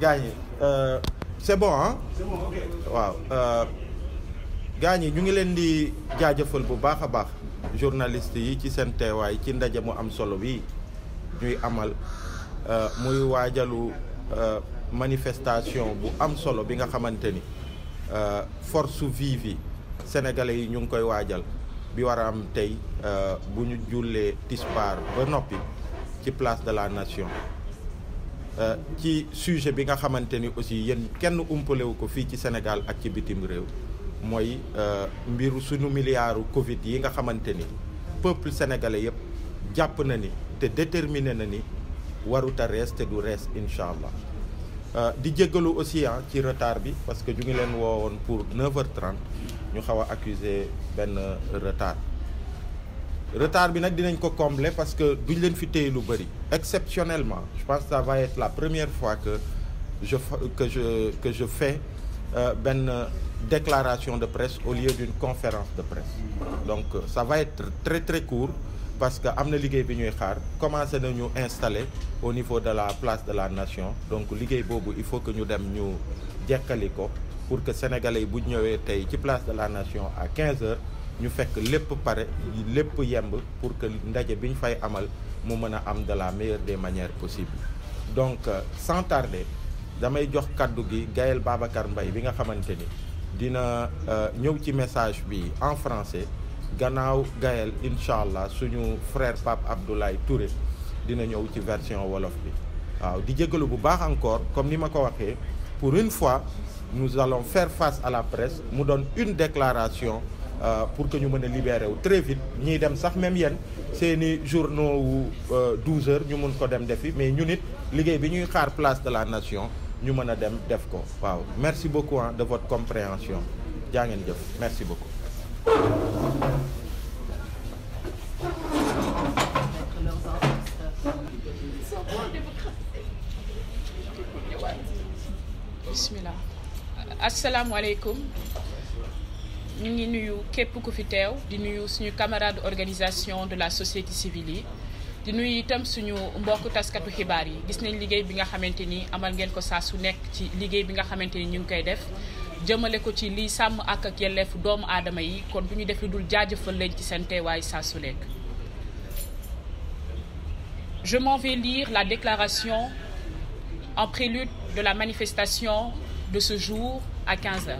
gars ñi c'est bon ah. c'est bon ok. waaw gars ñi ñu ngi leen di jaajëfal bu baax a baax journaliste yi ci seen teewaay ci ndaje mu am solo bi ñuy amal muy waajalu manifestation bu am solo bi nga xamante ni force vive yi sénégalais yi ñu ngi koy waajal bi war a am tey bu ñu jullee tisbaar ba noppi ci place de la nation ci sujet bi nga xamante ni aussi yéen kenn umpalewu ko fii ci Sénégal ak ci bitim réew mooy mbiru sunu milliardu Covid yi nga xamante ni peuple sénégalais yëpp jàpp na ni te déterminé na ni waruta rees te du rees incha allah di jéggalu aussi ci retard bi parce que ñu ngi leen woowoon pour 9h30 ñu xaw a accusé benn retard bi nag dinañ ko combler parce que duñ leen fi téye lu bëri exceptionnellement je pense que ça va être la première fois que je fais benn déclaration de presse au lieu d'une conférence de presse donc ça va être très très court parce que am na liggéey bi ñuy xaar commencé nañu installer au niveau de la place de la nation donc liggéey boobu il faut que ñu dem ñu jekkali ko pour que sénégalais yi bu ñëwee tey ci place de la nation à 15h ñu fekk lépp pare lépp yemb pour que ndaje bi ñu fay amal mu mën a am de la meilleure des manières possibles donc sans tarder damay jox kaddu gi Gaël Babacar Mbaye bi nga xamante ni dina ñëw ci message bi en français gannaaw Gaël incha allah suñu frère Pape Abdoulaye Touré dina ñëw ci version wolof bi waaw di jégalu bu baax encore comme ni ma ko waxee pour une fois nous allons faire face à la presse mu doon une déclaration pour que ñu mën a libérer wu très vite ñiy dem sax même yéen seeni journaux wu 12h ñu mun ko dem defi mais ñun it liggéey bi ñuy xaar place de la nation ñu mën a dem def ko waaw merci beaucoup de votre compréhension jaa ngeen jëf merci beaucoup. bismillah asalaamaaleykum ñu ngi nuyu képp ku fi teew di nuyu suñu camarade organisation de la société civile yi di nuyu itam suñu mbokk taskatu xibaar yi gis nañ liggéey bi nga xamante ni amal ngeen ko saa su nekk ci liggéey bi nga xamante ni ñu ngi koy def jëmale ko ci liy sàmm ak yelleefu doomu aadama yi kon du ñu def lu dul jaajëfal leen ci seen teewaay saa su nekk. Je m'en vais lire la déclaration en prélude de la manifestation de ce jour à 15h.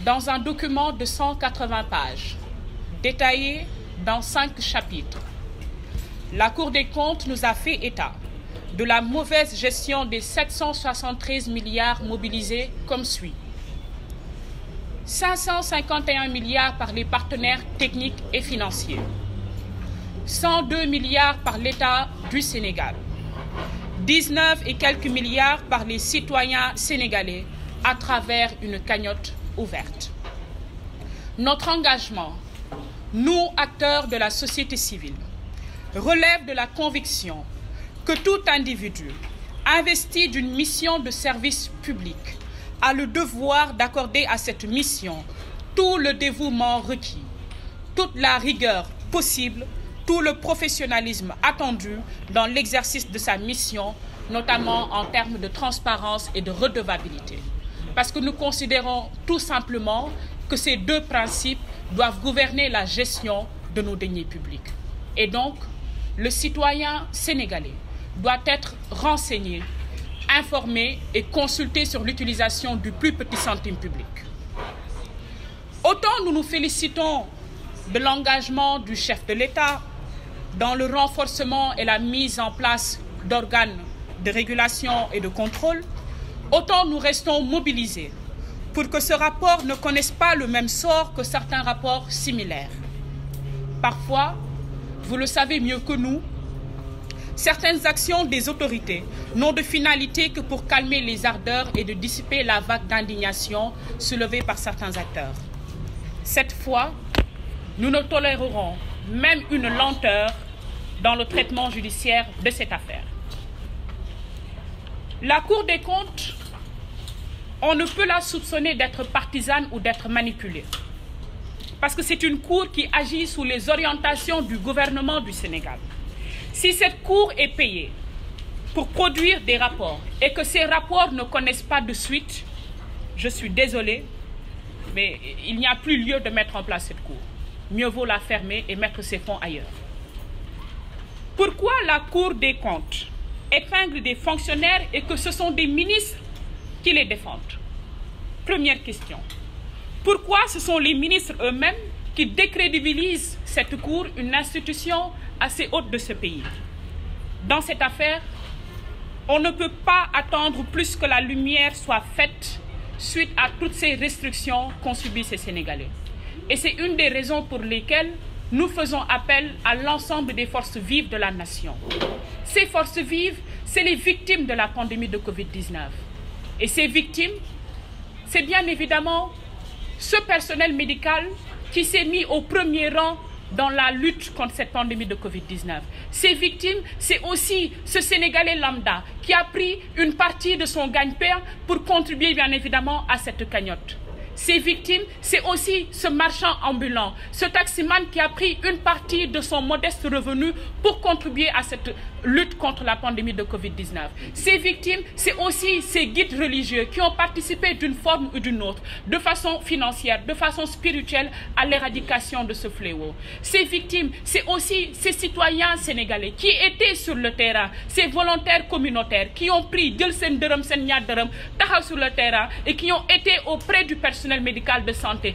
Dans un document de 180 pages, détaillé dans 5 chapitres, la Cour des comptes nous a fait état de la mauvaise gestion des 773 milliards mobilisés comme suit. 551 milliards par les partenaires techniques et financiers, 102 milliards par l'État du Sénégal, 19 et quelques milliards par les citoyens sénégalais à travers une cagnotte ouverte. Notre engagement, nous, acteurs de la société civile, relève de la conviction que tout individu investi d'une mission de service public a le devoir d'accorder à cette mission tout le dévouement requis, toute la rigueur possible, tout le professionnalisme attendu dans l'exercice de sa mission, notamment en termes de transparence et de redevabilité. Parce que nous considérons tout simplement que ces deux principes doivent gouverner la gestion de nos deniers publics. Et donc, le citoyen sénégalais doit être renseigné, informé et consulté sur l'utilisation du plus petit centime public. Autant nous nous félicitons de l'engagement du chef de l'État dans le renforcement et la mise en place d'organes de régulation et de contrôle, autant nous restons mobilisés pour que ce rapport ne connaisse pas le même sort que certains rapports similaires. Parfois, vous le savez mieux que nous, certaines actions des autorités n'ont de finalité que pour calmer les ardeurs et de dissiper la vague d'indignation soulevée par certains acteurs. Cette fois, nous ne tolérerons même une lenteur dans le traitement judiciaire de cette affaire. La Cour des comptes, on ne peut la soupçonner d'être partisane ou d'être manipulée. Parce que c'est une Cour qui agit sous les orientations du gouvernement du Sénégal. Si cette Cour est payée pour produire des rapports et que ces rapports ne connaissent pas de suite, je suis désolée, mais il n'y a plus lieu de mettre en place cette cour. Mieux vaut la fermer et mettre ces fonds ailleurs. Pourquoi la Cour des comptes épingle des fonctionnaires et que ce sont des ministres qui les défendent? Première question. Pourquoi ce sont les ministres eux-mêmes qui décrédibilisent cette Cour, une institution assez haute de ce pays? Dans cette affaire, on ne peut pas attendre plus que la lumière soit faite suite à toutes ces restrictions qu'ont subies ces Sénégalais. Et c'est une des raisons pour lesquelles nous faisons appel à l'ensemble des forces vives de la nation. Ces forces vives, c'est les victimes de la pandémie de Covid-19. Et ces victimes, c'est bien évidemment ce personnel médical qui s'est mis au premier rang dans la lutte contre cette pandémie de Covid-19. Ces victimes, c'est aussi ce Sénégalais lambda qui a pris une partie de son gagne-pain pour contribuer bien évidemment à cette cagnotte. Ces victimes, c'est aussi ce marchand ambulant, ce taximan qui a pris une partie de son modeste revenu pour contribuer à cette lutte contre la pandémie de Covid-19. Ces victimes, c'est aussi ces guides religieux qui ont participé d'une forme ou d'une autre, de façon financière, de façon spirituelle, à l'éradication de ce fléau. Ces victimes, c'est aussi ces citoyens sénégalais qui étaient sur le terrain, ces volontaires communautaires qui ont pris Gelsen Dërëm Sen Ñaar Dërëm, taxaw sur le terrain et qui ont été auprès du personnel médical de santé,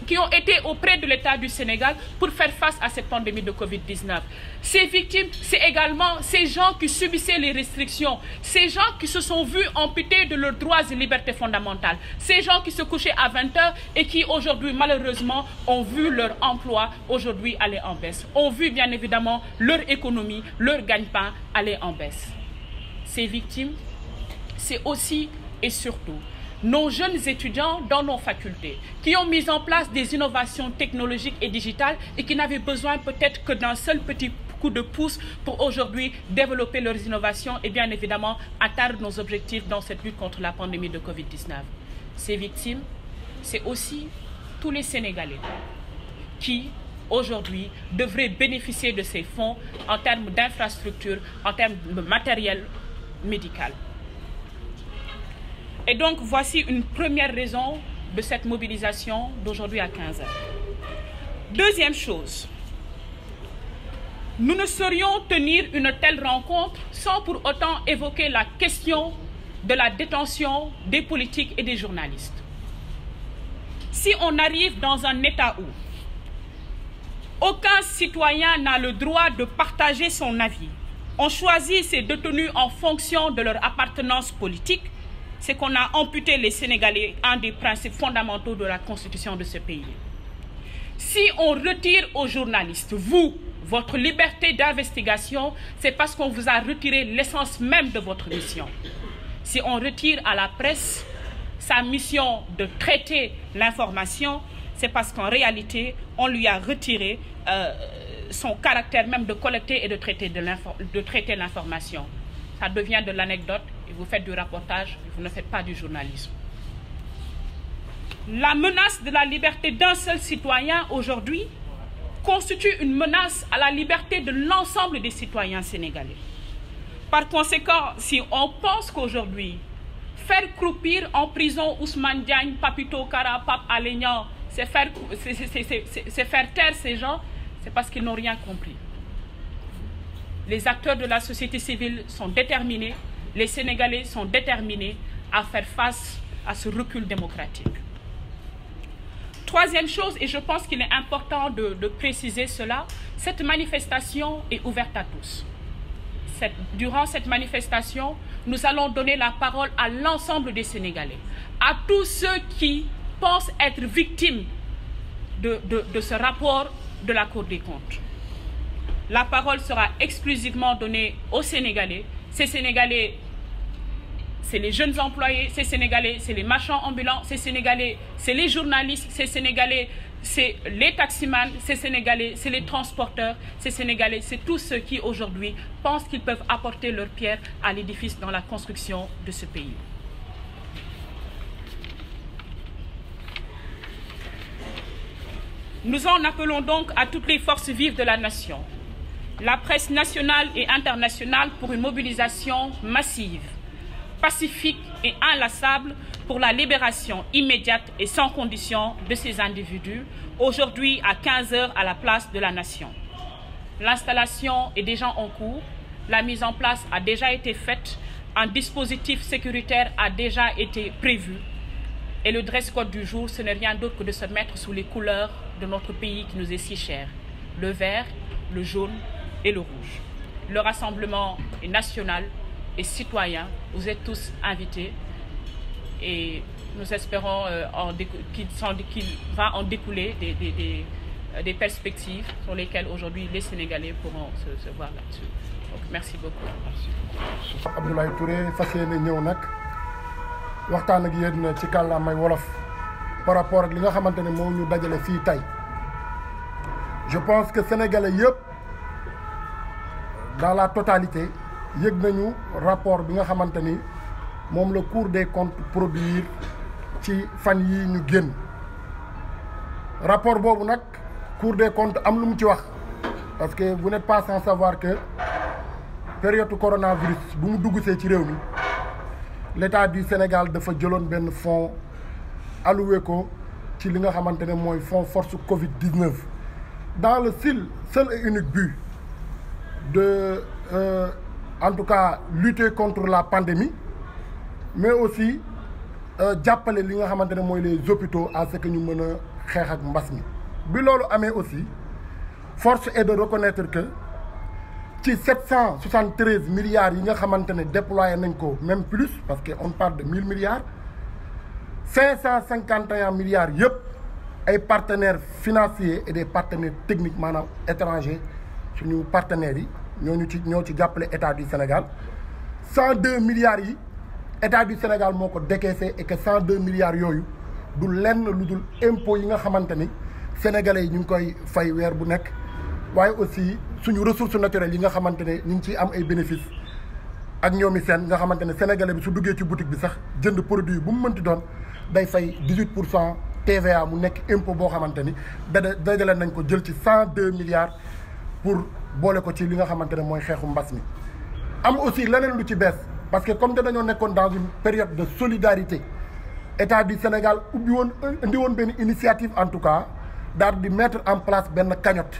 qui ont été auprès de l'État du Sénégal pour faire face à cette pandémie de Covid-19. Ces victimes, c'est également ces gens qui subissaient les restrictions, ces gens qui se sont vus amputés de leurs droits et libertés fondamentales, ces gens qui se couchaient à 20h et qui aujourd'hui, malheureusement, ont vu leur emploi aujourd'hui aller en baisse, ont vu bien évidemment leur économie, leur gagne-pain aller en baisse. Ces victimes, c'est aussi et surtout nos jeunes étudiants dans nos facultés qui ont mis en place des innovations technologiques et digitales et qui n'avaient besoin peut-être que d'un seul petit coup de pouce pour aujourd'hui développer leurs innovations et bien évidemment atteindre nos objectifs dans cette lutte contre la pandémie de Covid-19. Ces victimes, c'est aussi tous les Sénégalais qui aujourd'hui devraient bénéficier de ces fonds en termes d'infrastructures, en termes de matériel médical. Et donc, voici une première raison de cette mobilisation d'aujourd'hui à 15h. Deuxième chose, nous ne saurions tenir une telle rencontre sans pour autant évoquer la question de la détention des politiques et des journalistes. Si on arrive dans un état où aucun citoyen n'a le droit de partager son avis, on choisit ces détenus en fonction de leur appartenance politique, c'est qu'on a amputé les Sénégalais, un des principes fondamentaux de la Constitution de ce pays. Si on retire aux journalistes, vous, votre liberté d'investigation, c'est parce qu'on vous a retiré l'essence même de votre mission. Si on retire à la presse sa mission de traiter l'information, c'est parce qu'en réalité, on lui a retiré son caractère même de collecter et de traiter l'information. Ça devient de l'anecdote et vous faites du rapportage, vous ne faites pas du journalisme. La menace de la liberté d'un seul citoyen aujourd'hui constitue une menace à la liberté de l'ensemble des citoyens sénégalais. Par conséquent, si on pense qu'aujourd'hui, faire croupir en prison Ousmane Diagne, Papito Kara, Pape Alé Niang, c'est faire taire ces gens, c'est parce qu'ils n'ont rien compris. Les acteurs de la société civile sont déterminés, les Sénégalais sont déterminés à faire face à ce recul démocratique. Troisième chose, et je pense qu'il est important de préciser cela, cette manifestation est ouverte à tous. Durant cette manifestation, nous allons donner la parole à l'ensemble des Sénégalais, à tous ceux qui pensent être victimes de ce rapport de la Cour des comptes. La parole sera exclusivement donnée aux Sénégalais. Ces Sénégalais, c'est les jeunes employés, ces Sénégalais, c'est les marchands ambulants, ces Sénégalais, c'est les journalistes, ces Sénégalais, c'est les taximans, ces Sénégalais, c'est les transporteurs, ces Sénégalais, c'est tous ceux qui aujourd'hui pensent qu'ils peuvent apporter leur pierre à l'édifice dans la construction de ce pays. Nous en appelons donc à toutes les forces vives de la nation la presse nationale et internationale pour une mobilisation massive, pacifique et inlassable pour la libération immédiate et sans condition de ces individus, aujourd'hui à 15h à la place de la Nation. L'installation est déjà en cours, la mise en place a déjà été faite, un dispositif sécuritaire a déjà été prévu et le dress code du jour, ce n'est rien d'autre que de se mettre sous les couleurs de notre pays qui nous est si cher, le vert, le jaune et le rouge. Le rassemblement est national et citoyen, vous êtes tous invités et nous espérons qu'il va en découler des perspectives sur lesquelles aujourd'hui les Sénégalais pourront se voir là-dessus. Donc merci beaucoup. Merci. Abdoulaye Touré fas yéene ñëw nag waxtaan ak yéen ci kàllaamay wolof par rapport ak li nga xamante ne moo ñu dajale fii tey. Je pense que Sénégalais yëpp dans la totalité yëg nañu rapport bi nga xamante ni moom la Cour des comptes produire ci fan yi ñu génn rapport boobu nag Cour des comptes am lu mu ci wax parce que vous n'êtes pas sans savoir que période coronavirus bu mu duggsee ci réew mi l'État du Sénégal dafa jëloon benn fonds alloué ko ci li nga xamante ne mooy fonds force Covid-19 dans le seul et unique but de en tout cas lutter contre la pandémie mais aussi jàppale li nga xamante ne mooy les hôpitaux à ce que ñu mën a xeex ak mbas mi bi loolu amee aussi force est de reconnaître que ci 773 milliards yi nga xamante ne déployé nañ ko même plus parce que on parle de 1000 milliards 551 milliards yëpp ay partenaires financiers et des partenaires techniques maanaam étrangers suñu partenaires yi ñoo ci jàppale état du Sénégal 102 milliards yi état du Sénégal moo ko décaissé et que 102 milliards yooyu du lenn lu dul impôt yi nga xamante ni sénégalais yi ñu ngi koy fay weer bu nekk waaye aussi suñu ressources naturelles yi nga xamante ne ñu ngi ciy am ay bénéfices ak ñoomi seen nga xamante ne sénégalais bi su duggee ci boutique bi sax jënd produit bu mu mënti doon day fay 18% TVA mu nekk impôt boo xamante ni dajale nañ ko jël ci 102 milliards pour boole ko ci li nga xamante ne mooy xeexu mbas mi. am aussi leneen lu ci bees parce que comme dañoo nekkoon dans une période de solidarité état du Sénégal indi woon benn initiative en tout cas daal di mettre en place benn cagnotte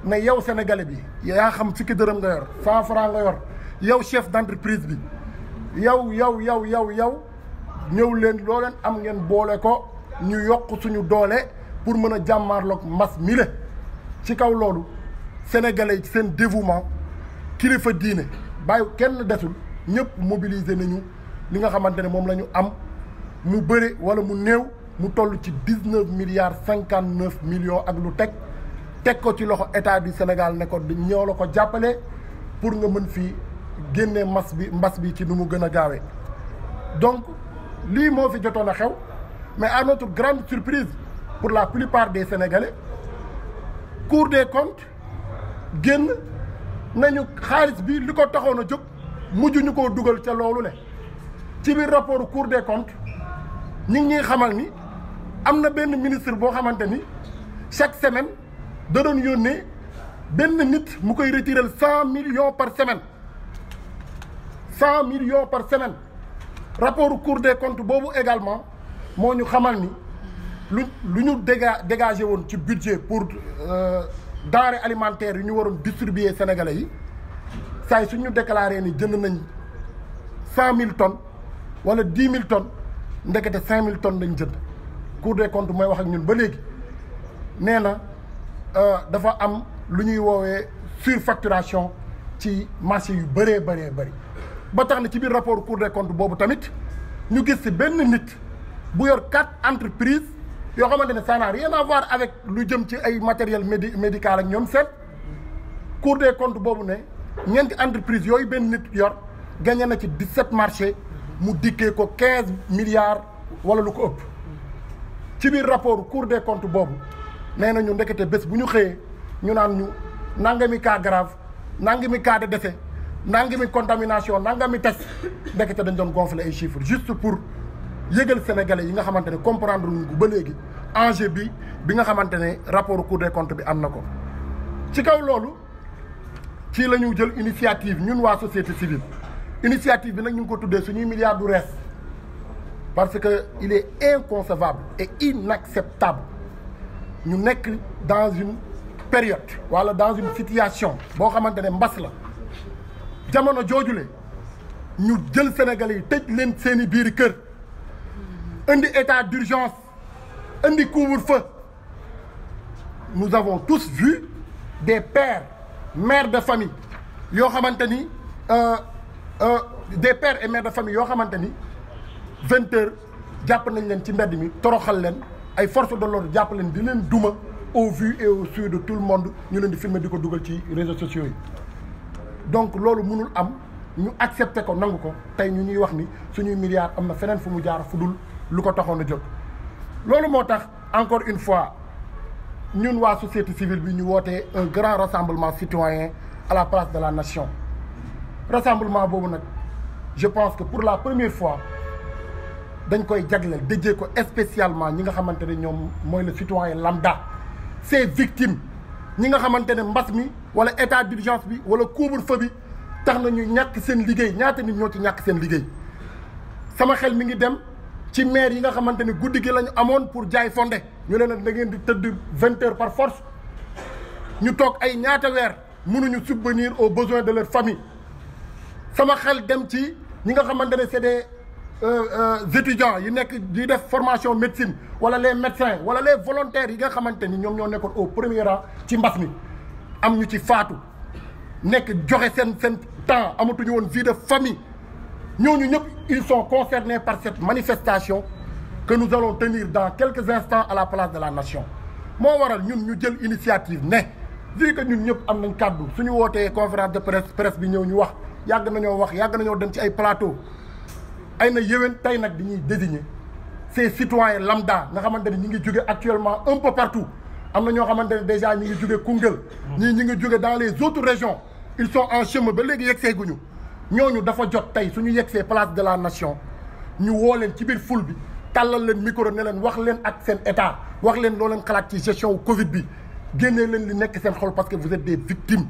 ne yow sénégalais bi yaa xam fukki dërëm nga yor 100 francs nga yor yow chef d'entreprise bi yow ñëw leen loo leen am ngeen boole ko ñu yokk suñu doole pour mën a jàmmaarloog mbas mi le ci kaw loolu sénégalais yi seen dévouement kilifa diine bàyyi kenn desul ñëpp mobiliser nañu li nga xamante ne moom la ñu am mu bëri wala mu néew mu toll ci 19,59 millions ak lu teg ko ci loxo état du Sénégal ne ko ñoo la ko jàppale pour nga mën fii génnee mbas bi ci nu mu gën a gaawee donc lii moo fi jotoon a xew mais à notre grande surprise pour la plupart des Sénégalais Cour des comptes génn nañu xaalis bi li ko taxoon a jóg mujj ñu koo dugal ca loolu ne ci biir rapport Cour des comptes ñi ngi ñuy xamal ni am na benn ministre boo xamante ni chaque semaine da doon yónnee benn nit mu koy retirer 100 millions par semaine 100 millions par semaine rapport Cour des comptes boobu également moo ñu xamal ni lu ñu dégagé woon ci budget pour denrées alimentaires yi ñu waroon distribuer sénégalais yi saa yi suñu déclaré ni jënd nañ 100 000 tonnes wala 10 000 tonnes ndekete 5 000 tonnes lañ jënd Cour des comptes mooy wax ak ñun ba léegi nee na dafa am lu ñuy woowee surfacturation ci marché yu bëree ba tax na ci biir rapport Cour des comptes boobu tamit ñu gis ci benn nit bu yor 4 entreprises yoo xamante ne ça n'a rien à voir avec lu jëm ci ay matériel médical ak ñoom seen Cour des comptes boobu ne ñeenti entreprise yooyu benn nit yor gagné na ci 17 marchés mu dikkee ko 15 milliards wala lu ko ëpp ci biir rapport Cour des comptes boobu nee na ñu ndekete bés bu ñu xëyee ñu naan ñu nangami cas grave nangami cas de décès nangami contamination nangami test ndekete dañ doon gonfler ay chiffres juste pour yëgal sénégalais yi nga xamante ne comprendre luñ ko ba léegi enjeu bi nga xamante ne rapport Cour des comptes bi am na ko. ci kaw loolu ci la ñu jël initiative ñun waa société civile initiative bi nag ñu ngi ko tuddee suñuy milliards du rees parce que il est inconcevable et inacceptable ñu nekk dans une période wala dans une situation boo xamante ne mbas la jamono joojule ñu jël Sénégalais yi tëj leen seeni biir kër indi état d'urgence indi couvre-feu. Nous avons tous vu des mères de famille yoo xamante ni des pères et mères de famille yoo xamante ni 20 heures jàpp nañ leen ci mbedd mi toroxal leen ay forces de l'ordre jàpp leen di leen duma au vu et au su de tout le monde ñu leen di filmer di ko dugal ci réseaux sociaux yi. donc loolu mënul am ñu accepter ko nangu ko tey ñu ñuy wax ni suñuy milliards am na feneen fu mu jaar fu dul lu ko taxoon a jóg. loolu moo tax encore une fois ñun waa société civile bi ñu wootee un grand rassemblement citoyen à la place de la nation rassemblement boobu nag je pense que pour la première fois dañ koy jagleel déjee ko spécialement ñi nga xamante ne ñoom mooy le citoyen lambda ces victimes ñi nga xamante ne mbas mi wala état d'urgence bi wala couvre-feu bi tax na ñu ñàkk seen liggéey ñaata nit ñoo ci ñàkk seen liggéey sama xel mi ngi dem ci maire yi nga xamante ni guddi gi lañu amoon pour jaay fonde ñu leen da ngeen di tëdd 20 heures par force ñu toog ay ñaata weer mënuñu subvenir aux besoins de leur famille sama xel dem ci ñi nga xamante ne c'est des étudiants yi nekk di def formation médecine wala les médecins wala les volontaires yi nga xamante ni ñoom ñoo nekkoon au premier rang ci mbas mi am ñu ci faatu nekk joxe seen temps amatuñu woon vie de famille ñooñu ñëpp ils sont concernés par cette manifestation que nous allons tenir dans quelques instants à la place de la nation moo waral ñun ñu jël initiative ne vu que ñun ñëpp am nañ kàddu suñu wootee conférence de presse bi ñëw ñu wax yàgg nañoo dem ci ay plateau ay na yéwén tey nag dañuy désigner ces citoyens lambda nga xamante ne ñi ngi jóge actuellement un peu partout am na ñoo xamante ne déjà ñi ngi jóge Koungheul ñii ñi ngi jóge dans les autres régions ils sont en chemin ba léegi yegg seeguñu ñooñu dafa jot tey suñu yegsee place de la nation ñu woo leen ci biir foule bi tàllal leen micro ne leen wax leen ak seen état wax leen loo leen xalaat ci gestion Covid bi génnee leen li nekk seen xol parce que vous êtes des victimes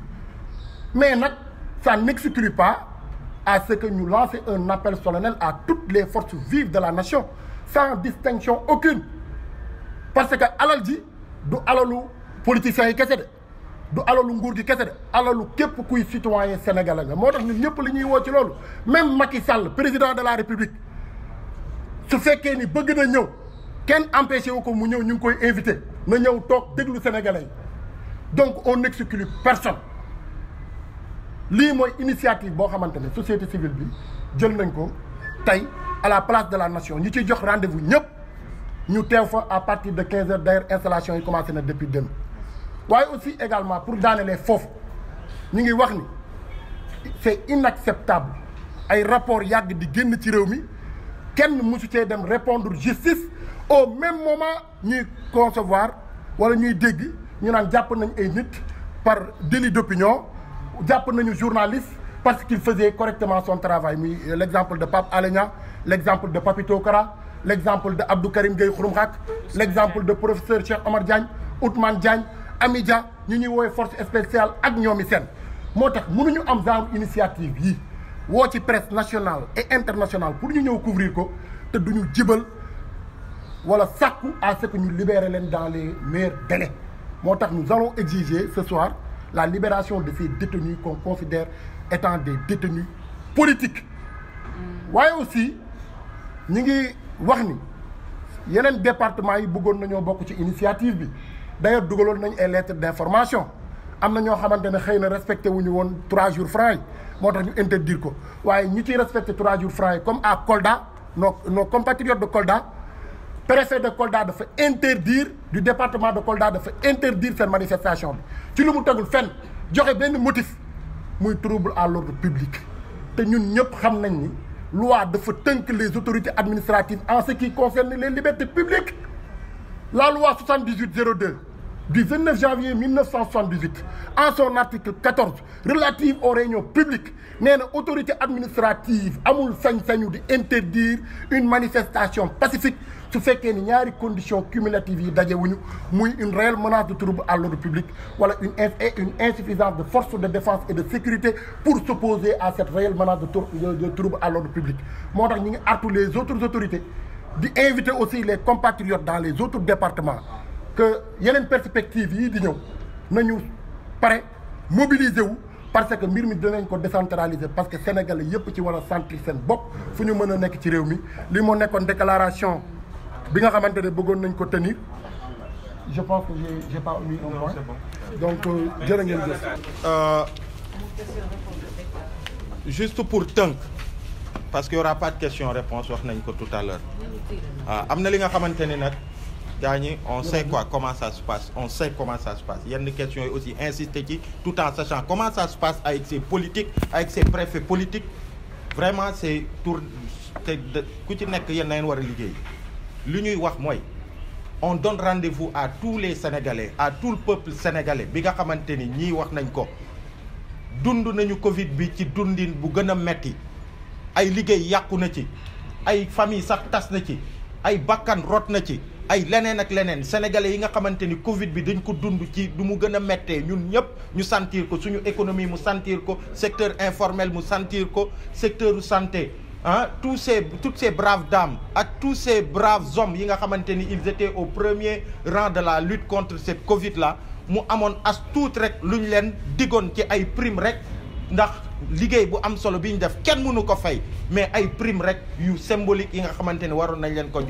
mais nag ça n'exclut pas à ce que ñu lancer un appel solennel à toutes les forces vives de la nation sans distinction aucune parce que alal ji du alalu politiciens yi kese de du alalu nguur gi kese de alalu képp kuy citoyen sénégalais nga moo tax ñun ñëpp li ñuy woo ci loolu même Macky Sall président de la République su fekkee ni bëgg na ñëw kenn empêché wu ko mu ñëw ñu ngi koy invité na ñëw toog déglu sénégalais yi donc on n'exclut personne lii mooy initiative boo xamante ne société civile bi jël nañ ko tey à la place de la nation ñu ciy jox rendez-vous ñëpp ñu teew fa à partir de 15 heures d'ailleurs installation yi commencé na depuis demain waaye aussi également pour daanelee foofu ñu ngi wax ni c'est inacceptable ay rapport yàgg di génn ci réew mi kenn mësu cee dem répondre justice au même moment ñuy concevoir wala ñuy dégg ñu naan jàpp nañ ay nit par délit d'opinion jàpp nañu journaliste parce qu'il faisait correctement son travail muy l'exemple de Pape Alé Niang l'exemple de Papito Kara l'exemple de Abdou Karim Gueye Xurum Xaq l'exemple de professeur Cheikh Omar Diagne Ousmane Diagne Amidia ñu ñuy woowee force spéciale ak ñoomi seen moo tax mënuñu am genre initiative yi woo ci presse nationale et internationale pour ñu ñëw couvrir ko te duñu jibal wala sàkku à ce que ñu libérer leen dans les meilleurs délais moo tax nous allons exiger ce soir la libération de ces détenus qu'on considère étant des détenus politiques waaye aussi ñi ngi wax ni yeneen département yi bëggoon nañoo bokk ci initiative bi d'ailleurs dugaloon nañ ay lettres d'information am na ñoo xamante ne xëy na respecté wuñu woon 3 jours francs yi moo tax ñu interdire ko waaye ñi ciy respecté 3 jours francs yi comme à Kolda nos compatriotes de Kolda préfet de Kolda dafa interdire du département de Kolda dafa interdire seen manifestation bi ci lu mu tegul fenn joxe benn motif muy trouble à l'ordre public te ñun ñëpp xam nañ ni loi dafa tënk les autorités administratives en ce qui concerne les libertés publiques la loi 7802 du 29 janvier 1978 en son article 14 relative aux réunions publiques nee na autorité administrative amul sañ-sañu di interdire une manifestation pacifique su fekkee ni ñaari conditions cumulatives yi dajewuñu muy une réelle menace de trouble à l'ordre public wala une insuffisance de forces de défense et de sécurité pour s'opposer à cette réelle menace de trouble à l'ordre public moo tax ñi ngi artu les autres autorités di inviter aussi les compatriotes dans les autres départements que yeneen perspectives yii di ñëw nañu pare mobiliser wu parce que mbir mi dinañ ko décentraliser parce que sénégalais yëpp ci war a sentir seen bopp fu ñu mën a nekk ci réew mi li moo nekkoon déclaration bi nga xamante ne bëggoon nañ ko tenir je pense que j'ai pas omis un point donc jërë ngeen jëf. Juste pour tënk parce qu'il y aura pas de question-réponse wax nañ ko tout à l'heure am na li nga xamante ni nag gaa ñi on sait quoi comment ça se passe on sait comment ça se passe yenn questions yi aussi insister ci tout en sachant comment ça se passe avec ces politiques avec ces préfets politiques vraiment c'est tour te ku ci nekk yéen na ngeen war a liggéey li ñuy wax mooy on donne rendez-vous à tous les Sénégalais à tout le peuple sénégalais bi nga xamante ni ñii wax nañ ko dund nañu Covid bi ci dundin bu gën a metti ay liggéey yàqu na ci ay famille sax tas na ci ay bakkan rot na ci ay leneen ak leneen sénégalais yi nga xamante ni Covid bi dañ ko dund ci du mu gën a méttee ñun ñëpp ñu sentir ko suñu économie mu sentir ko secteur informel mu sentir ko secteur santé toutes ces braves dames ak tous ces braves hommes yi nga xamante ni ils étaient au premier rang de la lutte contre cette Covid là mu amoon as tuut rek lu ñu leen diggoon ci ay prime rek ndax liggéey bu am solo bi ñu def kenn mënu ko fay mais ay prime rek yu symbolique yi nga xamante ni waroon nañ leen ko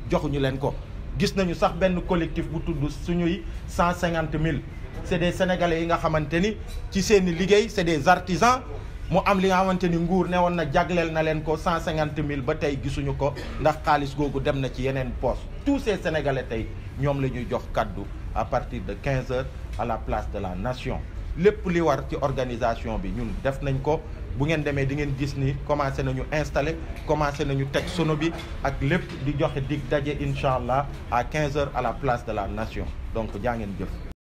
joxuñu leen ko. gis nañu sax benn collectif bu tudd suñuy 150 000 c'est des sénégalais yi nga xamante ni ci seeni liggéey c'est des artisans mu am li nga xamante ni nguur ne woon na jagleel na leen ko 150 000 ba tey gisuñu ko ndax xaalis googu dem na ci yeneen poste tous ces sénégalais tey ñoom la ñuy jox kaddu à partir de 15 heures à la place de la nation lépp li war ci organisation bi ñun def nañ ko bu ngeen demee di ngeen gis ni commencé nañu installer commencé nañu teg sono bi ak lépp di joxe dig daje incha allah à 15 heures à la place de la nation donc jaa ngeen jëf.